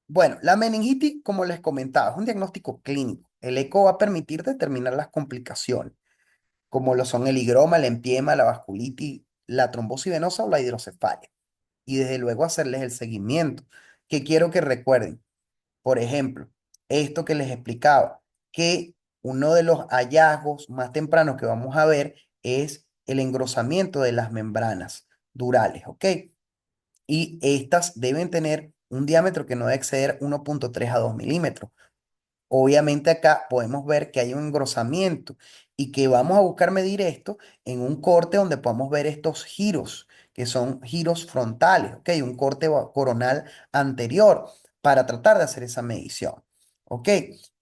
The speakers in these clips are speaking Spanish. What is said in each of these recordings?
Bueno, la meningitis, como les comentaba, es un diagnóstico clínico. El eco va a permitir determinar las complicaciones, como lo son el higroma, el empiema, la vasculitis, la trombosis venosa o la hidrocefalia. Y desde luego hacerles el seguimiento, que quiero que recuerden. Por ejemplo, esto que les explicaba, que uno de los hallazgos más tempranos que vamos a ver es el engrosamiento de las membranas durales, ¿ok? Y estas deben tener un diámetro que no debe exceder 1,3 a 2 milímetros. Obviamente acá podemos ver que hay un engrosamiento y que vamos a buscar medir esto en un corte donde podamos ver estos giros, que son giros frontales, ¿ok? Un corte coronal anterior para tratar de hacer esa medición, ¿ok?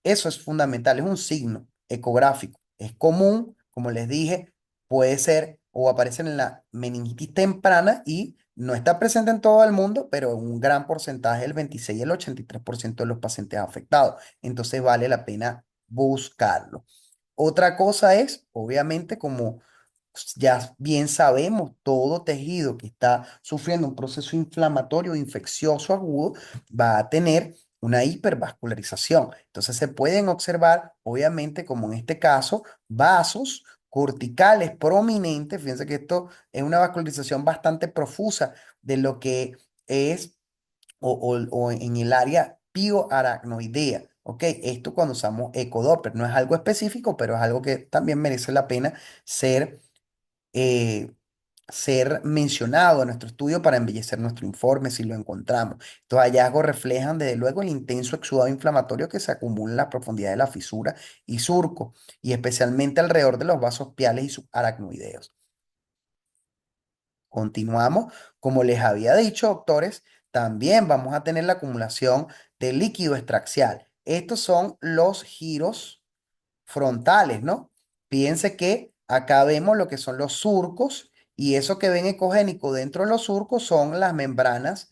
Eso es fundamental, es un signo ecográfico. Es común, como les dije, puede ser o aparecer en la meningitis temprana y no está presente en todo el mundo, pero en un gran porcentaje, el 26 y el 83% de los pacientes afectados. Entonces vale la pena buscarlo. Otra cosa es, obviamente, como ya bien sabemos, todo tejido que está sufriendo un proceso inflamatorio o infeccioso agudo va a tener una hipervascularización. Entonces se pueden observar, obviamente, como en este caso, vasos corticales prominentes. Fíjense que esto es una vascularización bastante profusa de lo que es o en el área pioaracnoidea. ¿Ok? Esto cuando usamos ecodoppler. No es algo específico, pero es algo que también merece la pena ser, eh, ser mencionado en nuestro estudio para embellecer nuestro informe si lo encontramos. Estos hallazgos reflejan desde luego el intenso exudado inflamatorio que se acumula en la profundidad de la fisura y surco, y especialmente alrededor de los vasos piales y subaracnoideos. Continuamos, como les había dicho, doctores, también vamos a tener la acumulación de líquido extraxial. Estos son los giros frontales, ¿no? Fíjense que acá vemos lo que son los surcos y eso que ven ecogénico dentro de los surcos son las membranas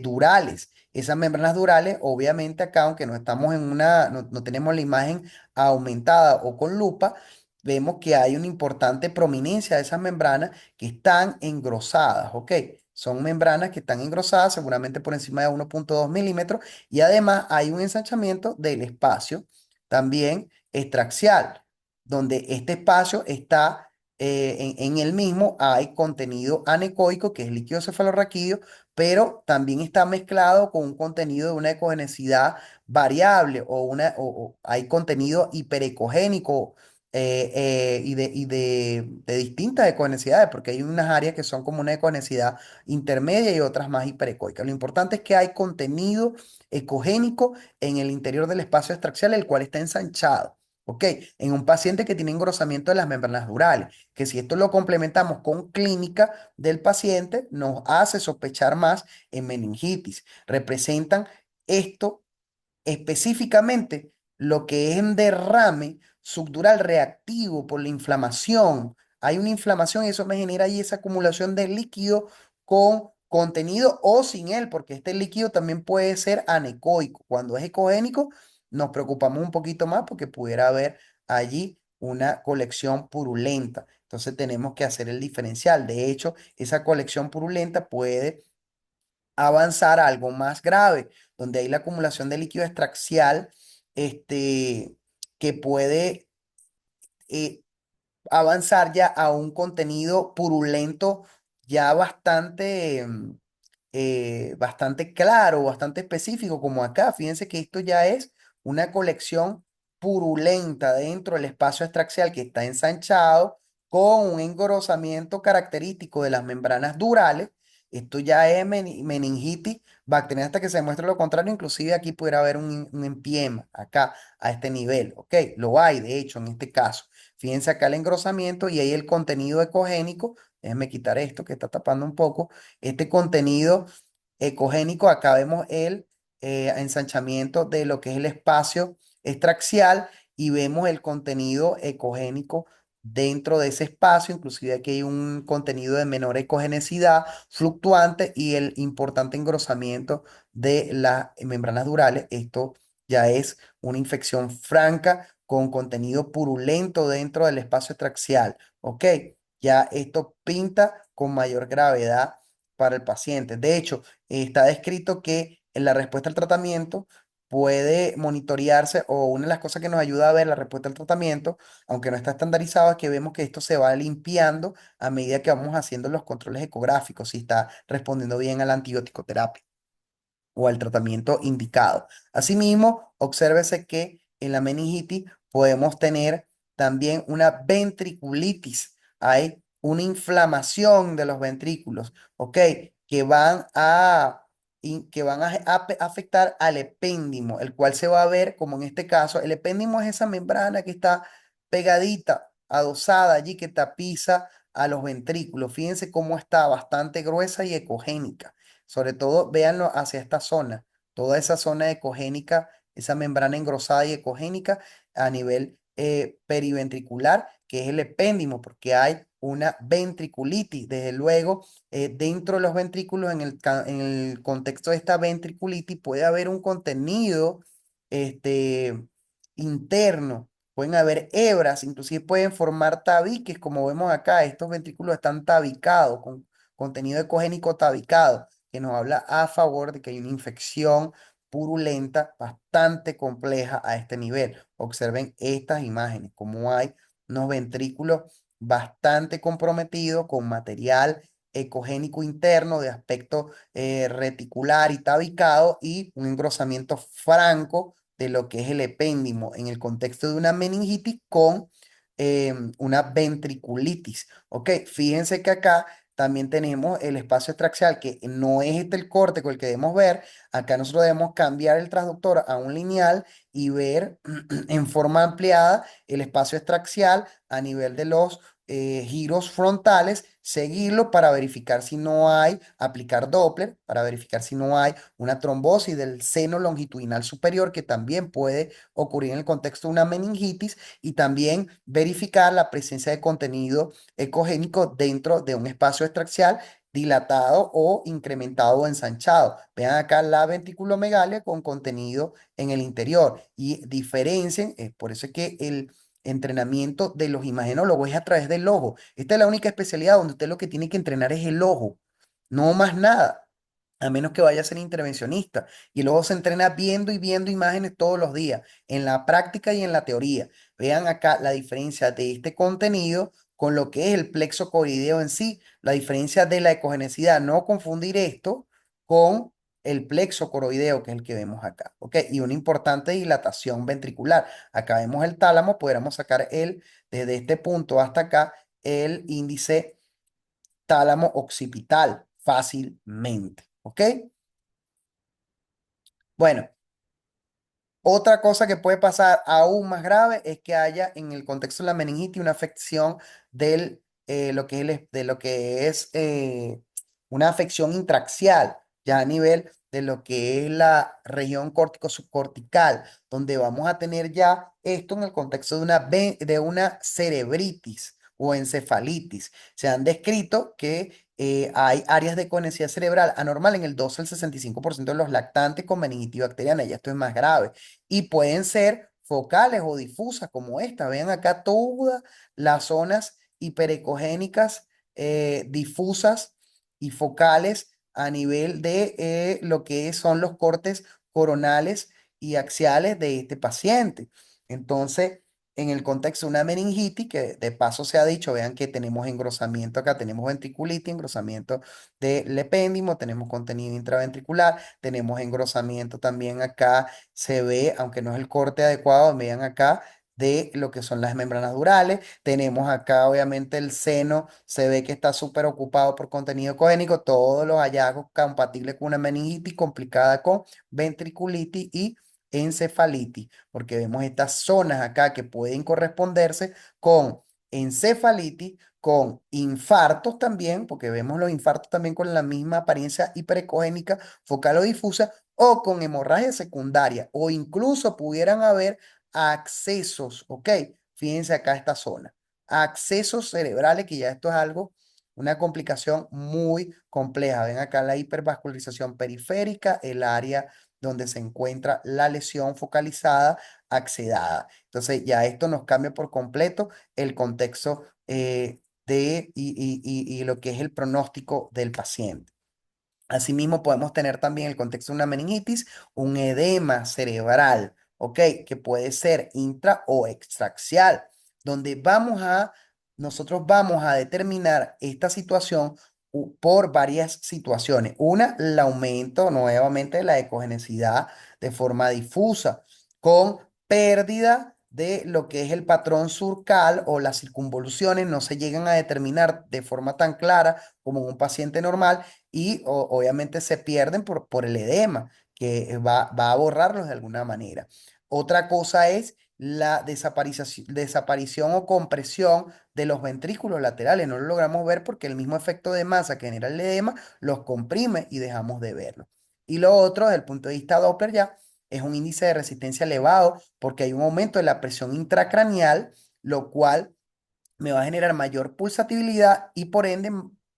durales. Esas membranas durales, obviamente acá, aunque no estamos en no tenemos la imagen aumentada o con lupa, vemos que hay una importante prominencia de esas membranas que están engrosadas, ¿ok? Son membranas que están engrosadas seguramente por encima de 1,2 milímetros y además hay un ensanchamiento del espacio también extraxial, donde este espacio está en el mismo, hay contenido anecoico, que es líquido cefalorraquídeo, pero también está mezclado con un contenido de una ecogenicidad variable o hay contenido hiperecogénico de distintas ecogenicidades, porque hay unas áreas que son como una ecogenicidad intermedia y otras más hiperecoicas. Lo importante es que hay contenido ecogénico en el interior del espacio extraxial, el cual está ensanchado. ¿Ok? En un paciente que tiene engrosamiento de las membranas durales, que si esto lo complementamos con clínica del paciente, nos hace sospechar más en meningitis. Representan esto específicamente lo que es un derrame subdural reactivo por la inflamación. Hay una inflamación y eso me genera ahí esa acumulación de líquido con contenido o sin él, porque este líquido también puede ser anecoico. Cuando es ecogénico, nos preocupamos un poquito más porque pudiera haber allí una colección purulenta. Entonces tenemos que hacer el diferencial. De hecho, esa colección purulenta puede avanzar a algo más grave, donde hay la acumulación de líquido extraxial, este, que puede eh, avanzar ya a un contenido purulento ya bastante, bastante claro, bastante específico, como acá. Fíjense que esto ya es una colección purulenta dentro del espacio extraxial que está ensanchado con un engrosamiento característico de las membranas durales. Esto ya es meningitis bacteriana hasta que se demuestre lo contrario. Inclusive aquí pudiera haber un empiema acá a este nivel. ¿Ok? Lo hay, de hecho, en este caso. Fíjense acá el engrosamiento y ahí el contenido ecogénico. Déjenme quitar esto que está tapando un poco. Este contenido ecogénico, acá vemos el ensanchamiento de lo que es el espacio extraxial y vemos el contenido ecogénico dentro de ese espacio. Inclusive aquí hay un contenido de menor ecogenicidad fluctuante y el importante engrosamiento de las membranas durales. Esto ya es una infección franca con contenido purulento dentro del espacio extraxial. ¿Ok? Ya esto pinta con mayor gravedad para el paciente. De hecho, está descrito que en la respuesta al tratamiento puede monitorearse, o una de las cosas que nos ayuda a ver la respuesta al tratamiento, aunque no está estandarizado, es que vemos que esto se va limpiando a medida que vamos haciendo los controles ecográficos, si está respondiendo bien a la antibiótico terapia o al tratamiento indicado. Asimismo, obsérvese que en la meningitis podemos tener también una ventriculitis. Hay una inflamación de los ventrículos, ¿ok? Que van a afectar al epéndimo, el cual se va a ver como en este caso, el epéndimo es esa membrana que está pegadita, adosada allí, que tapiza a los ventrículos. Fíjense cómo está bastante gruesa y ecogénica. Sobre todo, véanlo hacia esta zona, toda esa zona ecogénica, esa membrana engrosada y ecogénica a nivel periventricular, que es el epéndimo, porque hay una ventriculitis. Desde luego, dentro de los ventrículos, en el contexto de esta ventriculitis, puede haber un contenido este, interno. Pueden haber hebras, inclusive pueden formar tabiques, como vemos acá. Estos ventrículos están tabicados, con contenido ecogénico tabicado, que nos habla a favor de que hay una infección purulenta bastante compleja a este nivel. Observen estas imágenes, como hay unos ventrículos bastante comprometidos con material ecogénico interno de aspecto reticular y tabicado, y un engrosamiento franco de lo que es el epéndimo en el contexto de una meningitis con una ventriculitis. Ok, fíjense que acá también tenemos el espacio extraxial, que no es este el corte con el que debemos ver. Acá nosotros debemos cambiar el transductor a un lineal y ver en forma ampliada el espacio extraxial a nivel de los giros frontales, seguirlo para verificar si no hay, aplicar Doppler, para verificar si no hay una trombosis del seno longitudinal superior, que también puede ocurrir en el contexto de una meningitis, y también verificar la presencia de contenido ecogénico dentro de un espacio extraxial dilatado o incrementado o ensanchado. Vean acá la ventriculomegalia con contenido en el interior y diferencien, por eso es que el entrenamiento de los imagenólogos es a través del ojo. Esta es la única especialidad donde usted lo que tiene que entrenar es el ojo, no más nada. A menos que vaya a ser intervencionista. Y luego se entrena viendo y viendo imágenes todos los días, en la práctica y en la teoría. Vean acá la diferencia de este contenido con lo que es el plexo coroideo en sí, la diferencia de la ecogenicidad. No confundir esto con el plexo coroideo, que es el que vemos acá, ¿ok? Y una importante dilatación ventricular. Acá vemos el tálamo, pudiéramos sacar desde este punto hasta acá, el índice tálamo occipital fácilmente, ¿ok? Bueno, otra cosa que puede pasar aún más grave es que haya en el contexto de la meningitis una afección lo que es, de lo que es una afección intraxial, ya a nivel de lo que es la región córtico subcortical, donde vamos a tener ya esto en el contexto de una cerebritis o encefalitis. Se han descrito que hay áreas de conectividad cerebral anormal en el 12 al 65% de los lactantes con meningitis bacteriana, y esto es más grave, y pueden ser focales o difusas como esta. Vean acá todas las zonas hiperecogénicas difusas y focales a nivel de lo que son los cortes coronales y axiales de este paciente. Entonces, en el contexto de una meningitis, que de paso se ha dicho, vean que tenemos engrosamiento acá, tenemos ventriculitis, engrosamiento del epéndimo, tenemos contenido intraventricular, tenemos engrosamiento también acá, se ve, aunque no es el corte adecuado, vean acá, de lo que son las membranas durales. Tenemos acá, obviamente, el seno, se ve que está súper ocupado por contenido ecogénico, todos los hallazgos compatibles con una meningitis complicada con ventriculitis y encefalitis, porque vemos estas zonas acá que pueden corresponderse con encefalitis, con infartos también, porque vemos los infartos también con la misma apariencia hiperecogénica focal o difusa, o con hemorragia secundaria, o incluso pudieran haber accesos, ¿ok? Fíjense acá esta zona, accesos cerebrales, que ya esto es algo, una complicación muy compleja. Ven acá la hipervascularización periférica, el área donde se encuentra la lesión focalizada accedada. Entonces ya esto nos cambia por completo el contexto y lo que es el pronóstico del paciente. Asimismo, podemos tener también en el contexto de una meningitis un edema cerebral, ¿ok? Que puede ser intra o extraxial, donde nosotros vamos a determinar esta situación por varias situaciones. Una, el aumento nuevamente de la ecogenicidad de forma difusa, con pérdida de lo que es el patrón surcal o las circunvoluciones no se llegan a determinar de forma tan clara como en un paciente normal y obviamente se pierden por el edema, que va a borrarlos de alguna manera. Otra cosa es la desaparición o compresión de los ventrículos laterales. No lo logramos ver porque el mismo efecto de masa que genera el edema los comprime y dejamos de verlo. Y lo otro, desde el punto de vista Doppler ya, es un índice de resistencia elevado porque hay un aumento de la presión intracraneal, lo cual me va a generar mayor pulsatividad y por ende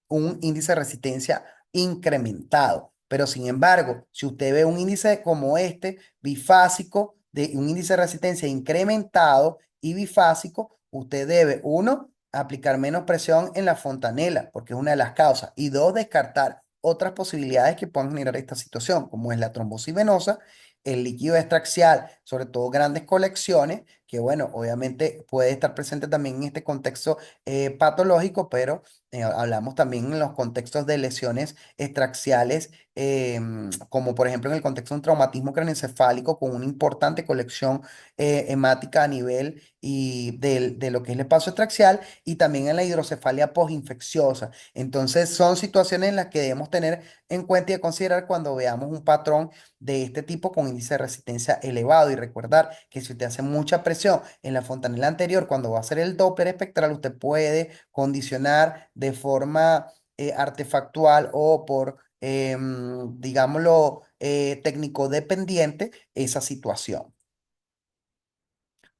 un índice de resistencia incrementado. Pero sin embargo, si usted ve un índice como este, bifásico, de un índice de resistencia incrementado y bifásico, usted debe, uno, aplicar menos presión en la fontanela, porque es una de las causas, y dos, descartar otras posibilidades que puedan generar esta situación, como es la trombosis venosa, el líquido extraxial, sobre todo grandes colecciones, que bueno, obviamente puede estar presente también en este contexto patológico, pero hablamos también en los contextos de lesiones extraxiales, como por ejemplo en el contexto de un traumatismo craneoencefálico con una importante colección hemática a nivel de lo que es el espacio extraxial y también en la hidrocefalia postinfecciosa. Entonces son situaciones en las que debemos tener en cuenta y considerar cuando veamos un patrón de este tipo con índice de resistencia elevado y recordar que si usted hace mucha presión en la fontanela anterior, cuando va a hacer el Doppler espectral, usted puede condicionar de forma artefactual o por, digámoslo, técnico dependiente esa situación.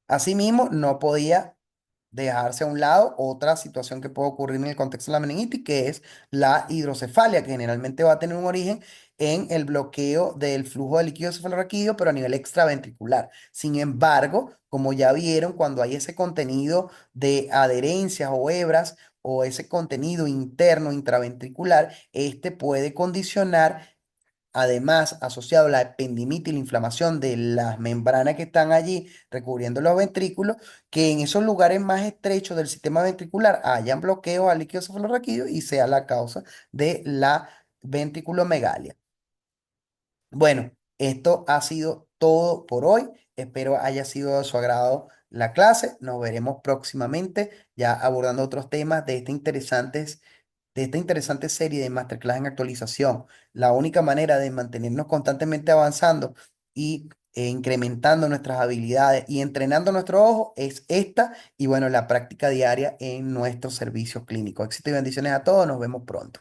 Asimismo, no podía dejarse a un lado otra situación que puede ocurrir en el contexto de la meningitis, que es la hidrocefalia, que generalmente va a tener un origen en el bloqueo del flujo de líquido cefalorraquídeo, pero a nivel extraventricular. Sin embargo, como ya vieron, cuando hay ese contenido de adherencias o hebras o ese contenido interno intraventricular, este puede condicionar. Además, asociado a la ependimitis y la inflamación de las membranas que están allí recubriendo los ventrículos, que en esos lugares más estrechos del sistema ventricular hayan bloqueos al líquido cefalorraquídeo y sea la causa de la ventriculomegalia. Bueno, esto ha sido todo por hoy. Espero haya sido de su agrado la clase. Nos veremos próximamente ya abordando otros temas de esta interesante serie de masterclass en actualización. La única manera de mantenernos constantemente avanzando y incrementando nuestras habilidades y entrenando nuestro ojo es esta y bueno, la práctica diaria en nuestro servicio clínico. Éxito y bendiciones a todos. Nos vemos pronto.